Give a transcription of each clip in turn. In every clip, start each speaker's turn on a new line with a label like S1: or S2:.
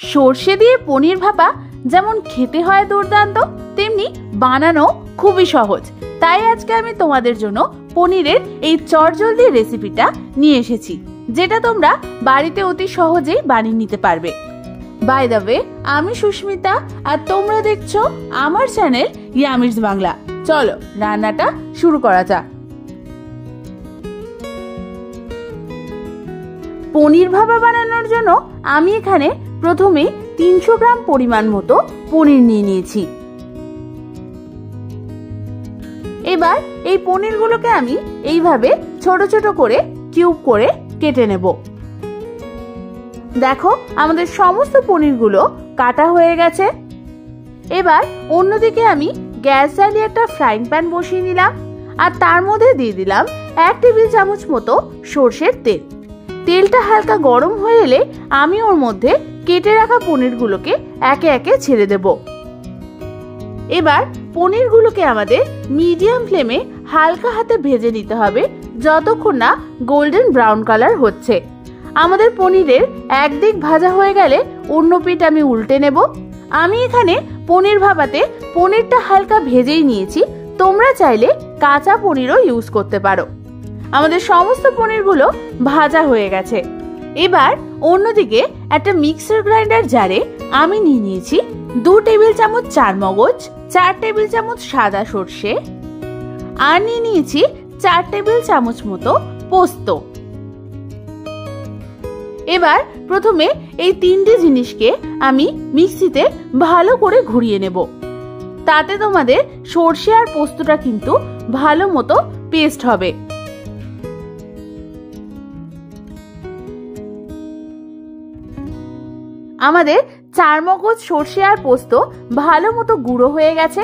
S1: সর্ষে দিয়ে পনির ভাপা যেমন খেতে হয় দুর্দান্ত, তেমনি বানানো খুবই সহজ। তাই আজকে আমি তোমাদের জন্য পনিরের এই চটজলদি রেসিপিটা নিয়ে এসেছি, যেটা তোমরা বাড়িতে অতি সহজেই বানিয়ে নিতে পারবে। বাই দ্য ওয়ে, আমি সুস্মিতা আর তোমরা দেখছো আমার চ্যানেল ইয়ামিজ বাংলা। চলো রান্নাটা শুরু করা যাক। পনির ভাপা বানানোর জন্য আমি এখানে প্রথমে 300 গ্রাম পরিমাণ মতো পনির নিয়ে নিয়েছি। এবার এই পনিরগুলোকে আমি এইভাবে ছোট ছোট করে কিউব করে কেটে নেব। দেখো আমাদের সমস্ত পনিরগুলো কাটা হয়ে গেছে। এবার অন্যদিকে আমি গ্যাস জ্বালিয়ে একটা ফ্রাইং প্যান বসিয়ে নিলাম আর তার মধ্যে দিয়ে দিলাম 1 টেবিল চামচ মতো সর্ষের তেল। তেলটা হালকা গরম হয়ে এলে আমি ওর মধ্যে কেটে রাখা পনিরগুলোকে একে একে ছেড়ে দেব। এবার পনিরগুলোকে আমাদের মিডিয়াম ফ্লেমে হালকা হাতে ভেজে নিতে হবে যতক্ষণ না গোল্ডেন ব্রাউন কালার হচ্ছে। আমাদের পনিরের একদিক ভাজা হয়ে গেলে অন্য পিঠ আমি উল্টে নেব। আমি এখানে পনির ভাপাতে পনিরটা হালকা ভেজেই নিয়েছি, তোমরা চাইলে কাঁচা পনিরও ইউজ করতে পারো। আমাদের সমস্ত পনিরগুলো ভাজা হয়ে গেছে। এবার অন্যদিকে একটা মিক্সার গ্রাইন্ডার জারে আমি নিয়ে নিয়েছি 2 টেবিল চামচ চারমগজ, 4 টেবিল চামচ সাদা সর্ষে আর নিয়ে নিয়েছি 4 টেবিল চামচ মতো পোস্ত। এবার প্রথমে এই 3টে জিনিসকে আমি মিক্সিতে ভালো করে ঘুরিয়ে নেব। তাতে তোমাদের সর্ষে আর পোস্তটা কিন্তু ভালো মতো পেস্ট হবে। আমাদের চারমগজ, সর্ষে আর পোস্ত ভালো মতো গুঁড়ো হয়ে গেছে।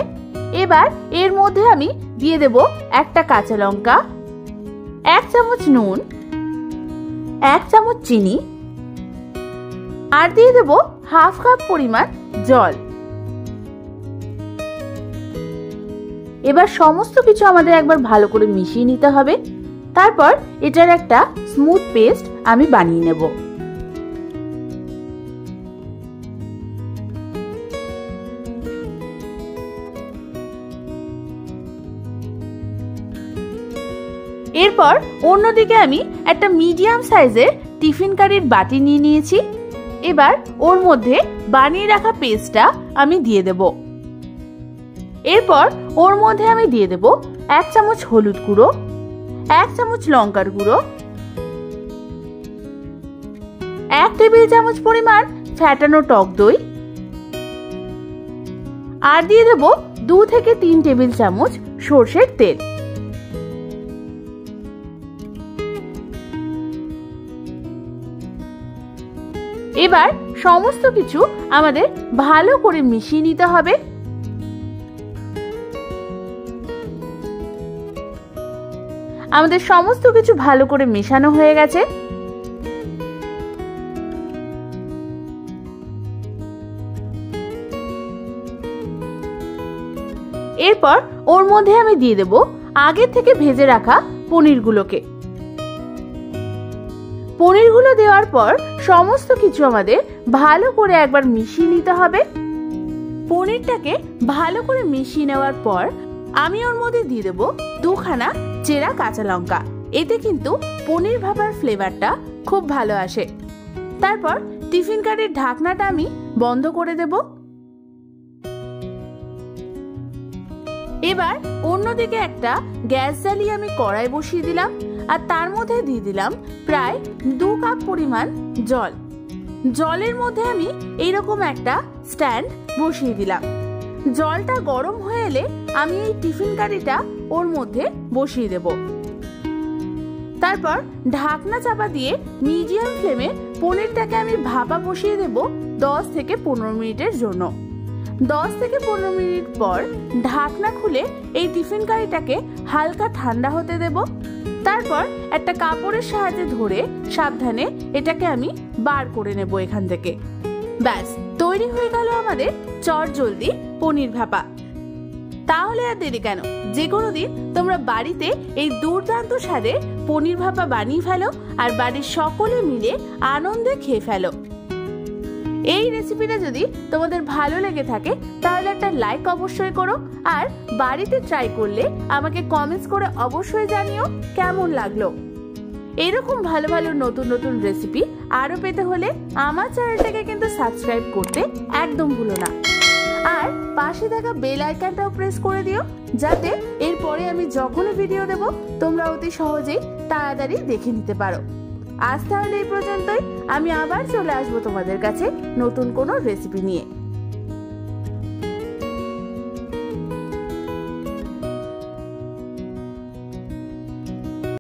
S1: এবার এর মধ্যে আমি দিয়ে দেব একটা কাঁচা লঙ্কা, 1 চামচ নুন, 1 চামচ চিনি আর দিয়ে দেব হাফ কাপ পরিমাণ জল। এবার সমস্ত কিছু আমাদের একবার ভালো করে মিশিয়ে নিতে হবে। তারপর এটার একটা স্মুথ পেস্ট আমি বানিয়ে নেব। এরপর অন্যদিকে আমি একটা মিডিয়াম সাইজের টিফিন কারির বাটি নিয়ে নিয়েছি। এবার ওর মধ্যে বানিয়ে রাখা পেস্টটা আমি দিয়ে দেব। এরপর ওর মধ্যে আমি দিয়ে দেব 1 চামচ হলুদ গুঁড়ো, 1 চামচ লঙ্কার গুঁড়ো, 1 টেবিল চামচ পরিমাণ ফ্যাটানো টক দই আর দিয়ে দেব 2 থেকে 3 টেবিল চামচ সর্ষের তেল। এবার সমস্ত কিছু আমাদের ভালো করে মিশিয়ে নিতে হবে। আমাদের সমস্ত কিছু ভালো করে মেশানো হয়ে গেছে। এরপর ওর মধ্যে আমি দিয়ে দেব আগে থেকে ভেজে রাখা পনিরগুলোকে। পনিরগুলো দেওয়ার পর সমস্ত কিছু আমাদের ভালো করে একবার মিশিয়ে নিতে হবে। পনিরটাকে ভালো করে মিশিয়ে নেওয়ার পর আমি ওর মধ্যে দিয়ে দেব 2খানা চেরা কাঁচা লঙ্কা। এতে কিন্তু পনির ভাপার ফ্লেভারটা খুব ভালো আসে। তারপর টিফিন কারির ঢাকনাটা আমি বন্ধ করে দেব। এবার অন্যদিকে একটা গ্যাস জ্বালিয়ে আমি কড়াই বসিয়ে দিলাম আর তার মধ্যে দিয়ে দিলাম প্রায় 2 কাপ পরিমাণ জল। জলের মধ্যে আমি এইরকম একটা স্ট্যান্ড বসিয়ে দিলাম। জলটা গরম হয়ে এলে আমি এই টিফিন কারিটা ওর মধ্যে বসিয়ে দেব। তারপর ঢাকনা চাপা দিয়ে মিডিয়াম ফ্লেমে পনিরটাকে আমি ভাপা বসিয়ে দেব 10 থেকে 15 মিনিটের জন্য। 10 থেকে 15 মিনিট পর ঢাকনা খুলে এই টিফিন কারিটাকে হালকা ঠান্ডা হতে দেব। তারপর একটা কাপড়ের সাহায্যে ধরে সাবধানে এটাকে আমি বার করে নেব এখান থেকে। ব্যাস তৈরি হয়ে গেল আমাদের চটজলদি পনির ভাপা। তাহলে আর দেরি কেন, যে কোনো দিন তোমরা বাড়িতে এই দুর্দান্ত স্বাদে পনির ভাপা বানিয়ে ফেলো আর বাড়ির সকলে মিলে আনন্দে খেয়ে ফেলো। এই রেসিপিটা যদি তোমাদের ভালো লেগে থাকে তাহলে একটা লাইক অবশ্যই করো, আর বাড়িতে ট্রাই করলে আমাকে কমেন্টস করে অবশ্যই জানিও কেমন লাগলো। এরকম ভালো ভালো নতুন নতুন রেসিপি আরো পেতে হলে আমার চ্যানেলটাকে কিন্তু সাবস্ক্রাইব করতে একদম ভুলো না, আর পাশে থাকা বেল আইকনটাও প্রেস করে দিও যাতে এরপরে আমি যখনই ভিডিও দেব তোমরা অতি সহজেই তাড়াতাড়ি দেখে নিতে পারো। আজ তাহলে এই পর্যন্তই, আমি আবার চলে আসবো তোমাদের কাছে নতুন কোনো রেসিপি নিয়ে।